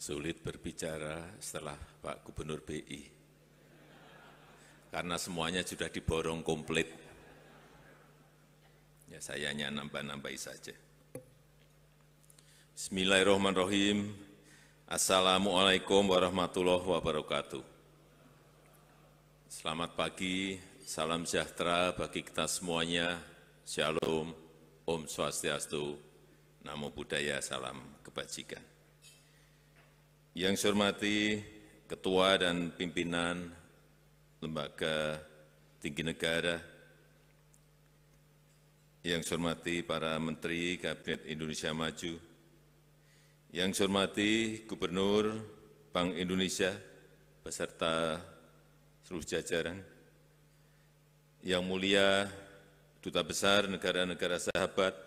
Sulit berbicara setelah Pak Gubernur BI, karena semuanya sudah diborong komplit. Ya, saya hanya nambah-nambahi saja. Bismillahirrahmanirrahim. Assalamualaikum warahmatullahi wabarakatuh. Selamat pagi, salam sejahtera bagi kita semuanya. Shalom, Om Swastiastu, Namo Buddhaya, salam kebajikan. Yang saya hormati Ketua dan Pimpinan Lembaga Tinggi Negara, yang saya hormati para Menteri Kabinet Indonesia Maju, yang saya hormati Gubernur Bank Indonesia beserta seluruh jajaran, yang mulia Duta Besar negara-negara sahabat,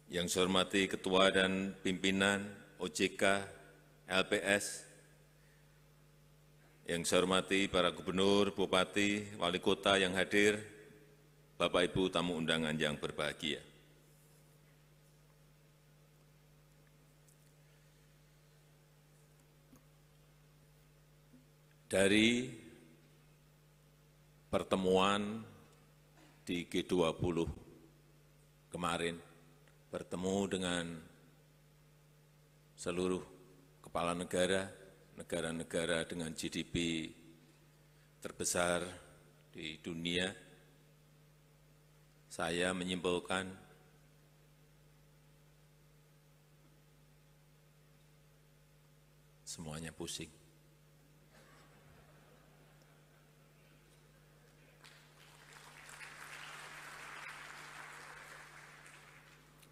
yang saya hormati Ketua dan Pimpinan OJK, LPS, yang saya hormati para gubernur, bupati, wali kota yang hadir, Bapak Ibu tamu undangan yang berbahagia. Dari pertemuan di G20 kemarin, bertemu dengan seluruh kepala negara, negara-negara dengan GDP terbesar di dunia, saya menyimpulkan semuanya pusing.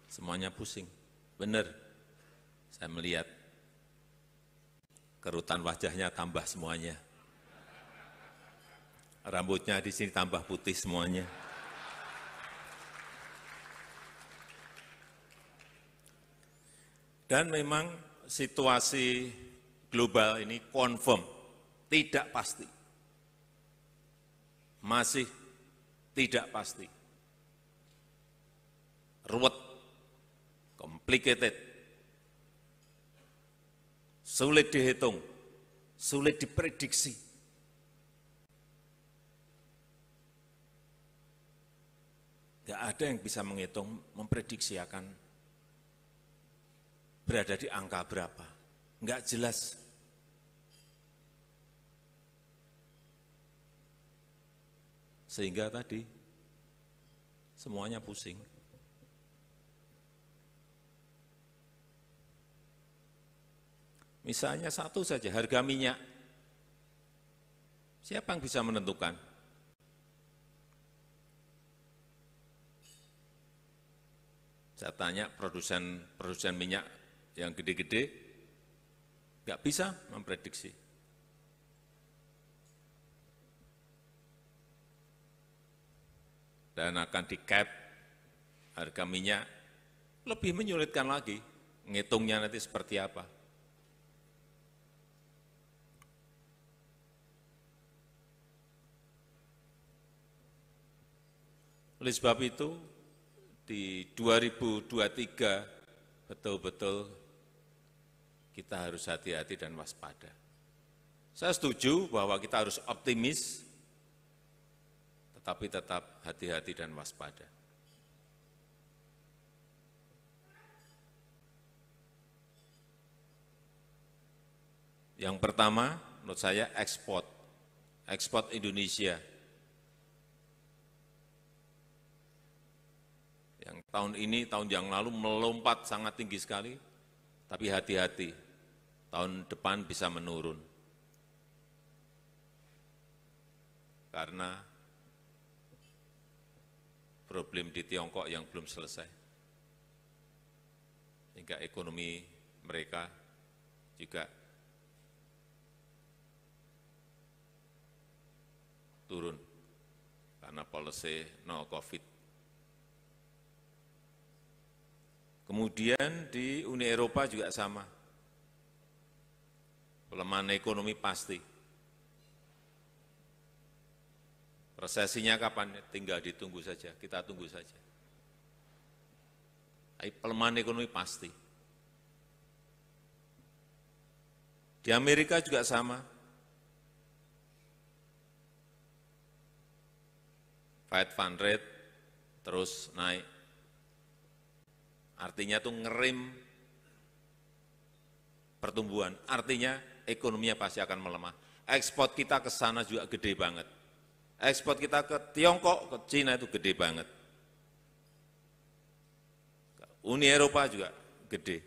Semuanya pusing, benar. Saya melihat kerutan wajahnya tambah semuanya. Rambutnya di sini tambah putih semuanya. Dan memang situasi global ini confirm, tidak pasti. Masih tidak pasti. Ruwet, complicated, sulit dihitung, sulit diprediksi. Tidak ada yang bisa menghitung, memprediksi akan berada di angka berapa. Enggak jelas. Sehingga tadi semuanya pusing. Misalnya satu saja, harga minyak. Siapa yang bisa menentukan? Saya tanya produsen minyak yang gede-gede, nggak bisa memprediksi. Dan akan di-cap harga minyak, lebih menyulitkan lagi, ngitungnya nanti seperti apa. Oleh sebab itu, di 2023 betul-betul kita harus hati-hati dan waspada. Saya setuju bahwa kita harus optimis, tetapi tetap hati-hati dan waspada. Yang pertama, menurut saya ekspor Indonesia. Yang tahun ini, tahun yang lalu melompat sangat tinggi sekali, tapi hati-hati, tahun depan bisa menurun. Karena problem di Tiongkok yang belum selesai. Sehingga ekonomi mereka juga turun karena policy no COVID. Kemudian di Uni Eropa juga sama. Pelemahan ekonomi pasti. Resesinya kapan? Tinggal ditunggu saja, kita tunggu saja. Tapi pelemahan ekonomi pasti. Di Amerika juga sama. Fed fund rate terus naik. Artinya itu ngerim pertumbuhan. Artinya ekonominya pasti akan melemah. Ekspor kita ke sana juga gede banget. Ekspor kita ke Tiongkok, ke Cina itu gede banget. Uni Eropa juga gede.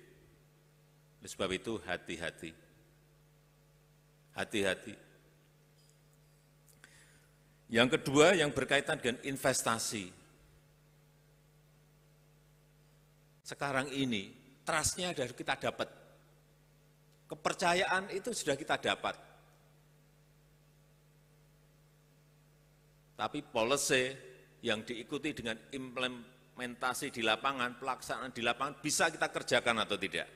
Oleh sebab itu hati-hati. Hati-hati. Yang kedua yang berkaitan dengan investasi. Sekarang ini trust-nya dari kita dapat. Kepercayaan itu sudah kita dapat. Tapi policy yang diikuti dengan implementasi di lapangan, pelaksanaan di lapangan, bisa kita kerjakan atau tidak?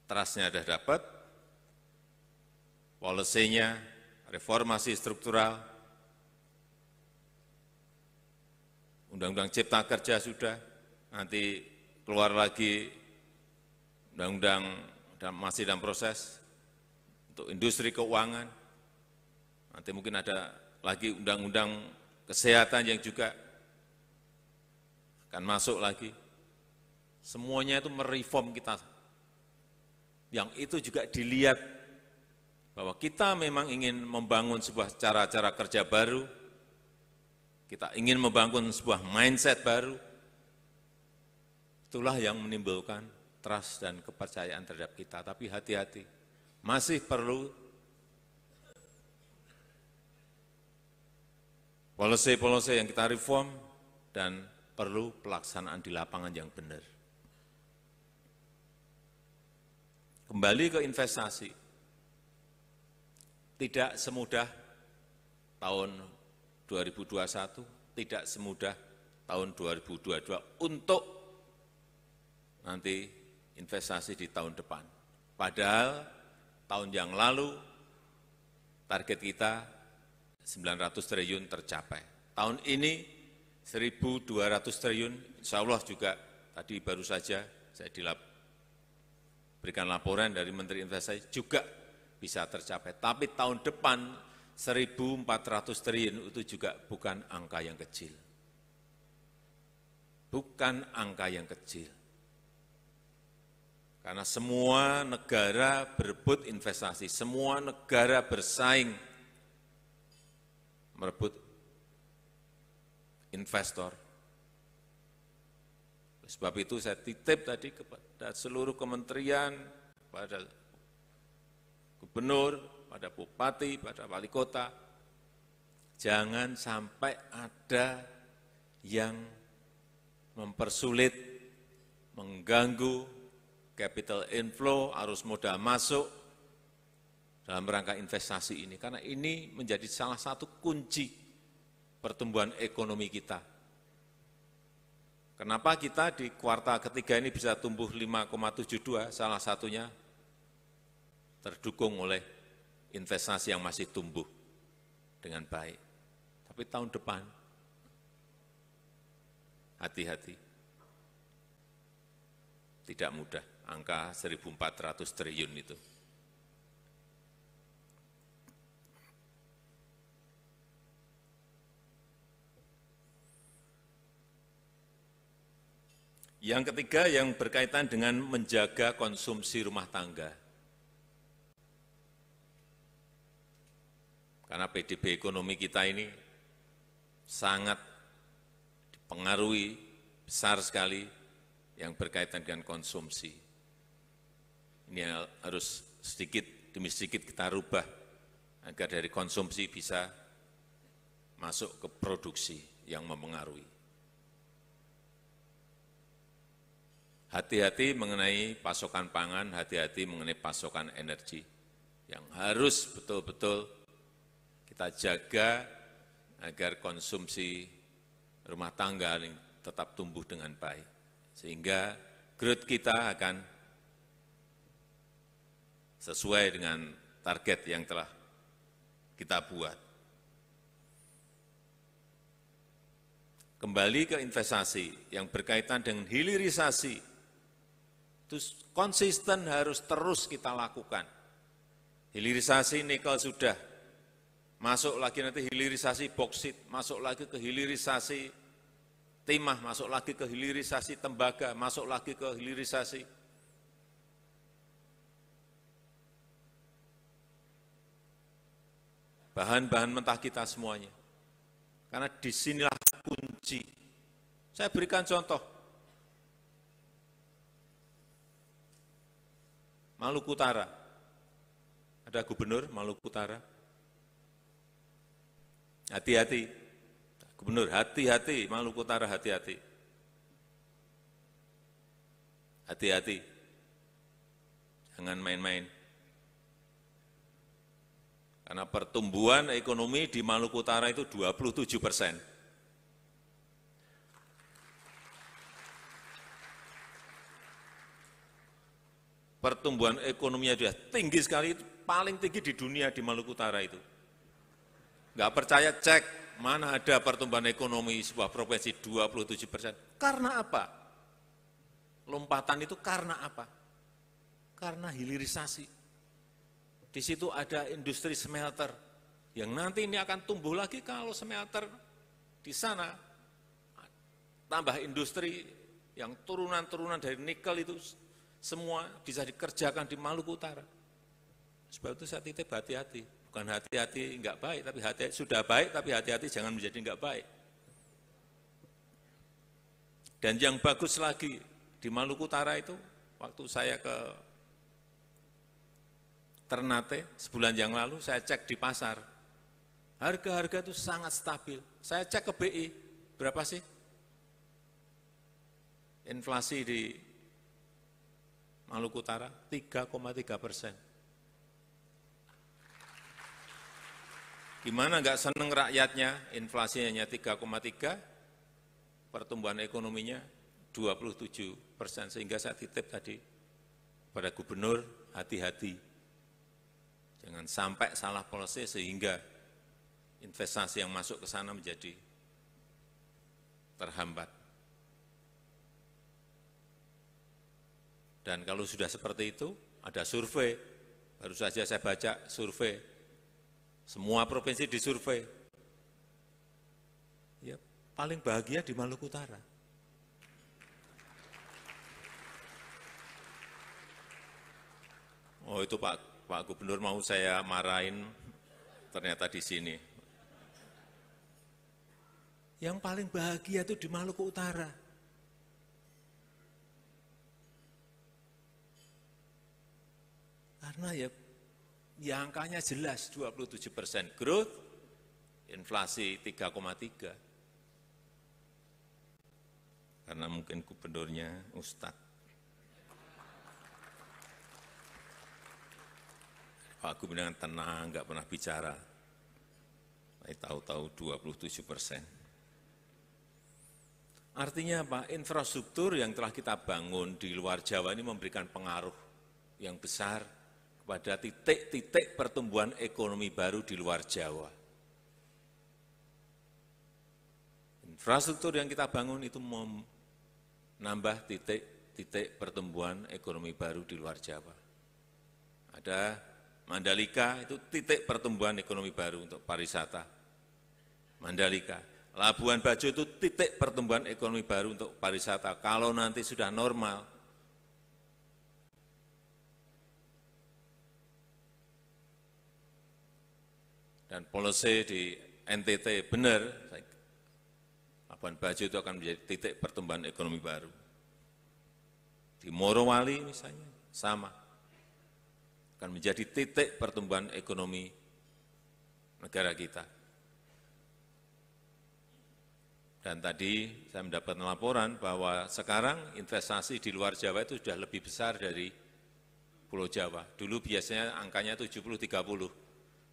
Trust-nya sudah dapat, policy-nya, reformasi struktural, Undang-Undang Cipta Kerja sudah, nanti keluar lagi Undang-Undang masih dalam proses untuk industri keuangan, nanti mungkin ada lagi Undang-Undang Kesehatan yang juga akan masuk lagi. Semuanya itu mereform kita. Yang itu juga dilihat bahwa kita memang ingin membangun sebuah cara-cara kerja baru, kita ingin membangun sebuah mindset baru, itulah yang menimbulkan trust dan kepercayaan terhadap kita. Tapi hati-hati, masih perlu policy-policy yang kita reform dan perlu pelaksanaan di lapangan yang benar. Kembali ke investasi, tidak semudah tahun 2021, tidak semudah tahun 2022 untuk nanti investasi di tahun depan. Padahal tahun yang lalu target kita 900 triliun tercapai. Tahun ini 1.200 triliun, insya Allah juga tadi baru saja saya berikan laporan dari Menteri Investasi juga bisa tercapai. Tapi tahun depan 1.400 triliun itu juga bukan angka yang kecil. Bukan angka yang kecil. Karena semua negara berebut investasi, semua negara bersaing merebut investor. Sebab itu saya titip tadi kepada seluruh kementerian, pada gubernur, pada bupati, pada wali kota, jangan sampai ada yang mempersulit, mengganggu capital inflow, arus modal masuk dalam rangka investasi ini. Karena ini menjadi salah satu kunci pertumbuhan ekonomi kita. Kenapa kita di kuartal ketiga ini bisa tumbuh 5,72, salah satunya terdukung oleh investasi yang masih tumbuh dengan baik. Tapi tahun depan, hati-hati. Tidak mudah, angka 1.400 triliun itu. Yang ketiga yang berkaitan dengan menjaga konsumsi rumah tangga. Karena PDB ekonomi kita ini sangat dipengaruhi besar sekali yang berkaitan dengan konsumsi. Ini harus sedikit demi sedikit kita rubah agar dari konsumsi bisa masuk ke produksi yang mempengaruhi. Hati-hati mengenai pasokan pangan, hati-hati mengenai pasokan energi yang harus betul-betul kita jaga agar konsumsi rumah tangga tetap tumbuh dengan baik. Sehingga growth kita akan sesuai dengan target yang telah kita buat. Kembali ke investasi yang berkaitan dengan hilirisasi Terus konsisten harus terus kita lakukan. Hilirisasi nikel sudah, masuk lagi nanti hilirisasi boksit, masuk lagi ke hilirisasi timah, masuk lagi ke hilirisasi tembaga, masuk lagi ke hilirisasi bahan-bahan mentah kita semuanya. Karena disinilah kunci. Saya berikan contoh. Maluku Utara, ada gubernur Maluku Utara. Hati-hati, gubernur, hati-hati, Maluku Utara hati-hati. Hati-hati, jangan main-main. Karena pertumbuhan ekonomi di Maluku Utara itu 27%. Pertumbuhan ekonominya sudah tinggi sekali, paling tinggi di dunia di Maluku Utara itu. Enggak percaya, cek mana ada pertumbuhan ekonomi sebuah provinsi 27%. Karena apa? Lompatan itu karena apa? Karena hilirisasi. Di situ ada industri smelter yang nanti ini akan tumbuh lagi kalau smelter di sana tambah industri yang turunan-turunan dari nikel itu semua bisa dikerjakan di Maluku Utara. Sebab itu saya titip hati-hati. Bukan hati-hati enggak baik, tapi hati-hati sudah baik, tapi hati-hati jangan menjadi enggak baik. Dan yang bagus lagi, di Maluku Utara itu, waktu saya ke Ternate, sebulan yang lalu saya cek di pasar. Harga-harga itu sangat stabil. Saya cek ke BI, berapa sih? Inflasi di Maluku Utara 3,3%. Gimana enggak seneng rakyatnya, inflasinya hanya 3,3, pertumbuhan ekonominya 27%, sehingga saya titip tadi pada gubernur, hati-hati. Jangan sampai salah polisi sehingga investasi yang masuk ke sana menjadi terhambat. Dan kalau sudah seperti itu, ada survei, baru saja saya baca survei, semua provinsi disurvei, ya paling bahagia di Maluku Utara. Oh itu Pak Gubernur mau saya marahin, ternyata di sini. Yang paling bahagia itu di Maluku Utara. Karena ya angkanya jelas 27% growth, inflasi 3,3. Karena mungkin gubernurnya Ustadz. Pak Gubernur tenang, enggak pernah bicara. Tapi tahu-tahu 27%. Artinya apa? Infrastruktur yang telah kita bangun di luar Jawa ini memberikan pengaruh yang besar pada titik-titik pertumbuhan ekonomi baru di luar Jawa. Infrastruktur yang kita bangun itu menambah titik-titik pertumbuhan ekonomi baru di luar Jawa. Ada Mandalika, itu titik pertumbuhan ekonomi baru untuk pariwisata. Mandalika. Labuan Bajo itu titik pertumbuhan ekonomi baru untuk pariwisata. Kalau nanti sudah normal, dan polisi di NTT benar, Labuan Bajo itu akan menjadi titik pertumbuhan ekonomi baru. Di Morowali misalnya, sama. Akan menjadi titik pertumbuhan ekonomi negara kita. Dan tadi saya mendapat laporan bahwa sekarang investasi di luar Jawa itu sudah lebih besar dari Pulau Jawa. Dulu biasanya angkanya 70-30.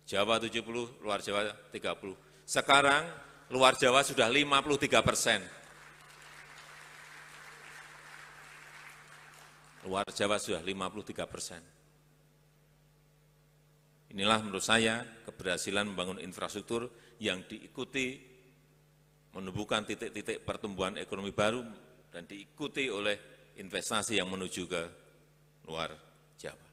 Jawa 70, luar Jawa 30. Sekarang luar Jawa sudah 53%. Luar Jawa sudah 53%. Inilah menurut saya keberhasilan membangun infrastruktur yang diikuti menumbuhkan titik-titik pertumbuhan ekonomi baru dan diikuti oleh investasi yang menuju ke luar Jawa.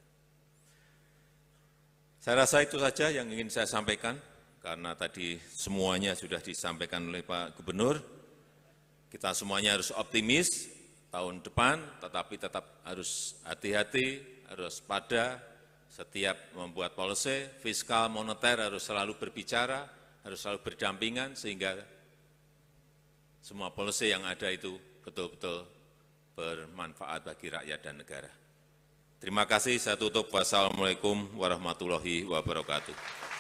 Saya rasa itu saja yang ingin saya sampaikan, karena tadi semuanya sudah disampaikan oleh Pak Gubernur. Kita semuanya harus optimis tahun depan, tetapi tetap harus hati-hati, harus pada setiap membuat policy, fiskal, moneter harus selalu berbicara, harus selalu berdampingan, sehingga semua policy yang ada itu betul-betul bermanfaat bagi rakyat dan negara. Terima kasih, saya tutup. Wassalamualaikum warahmatullahi wabarakatuh.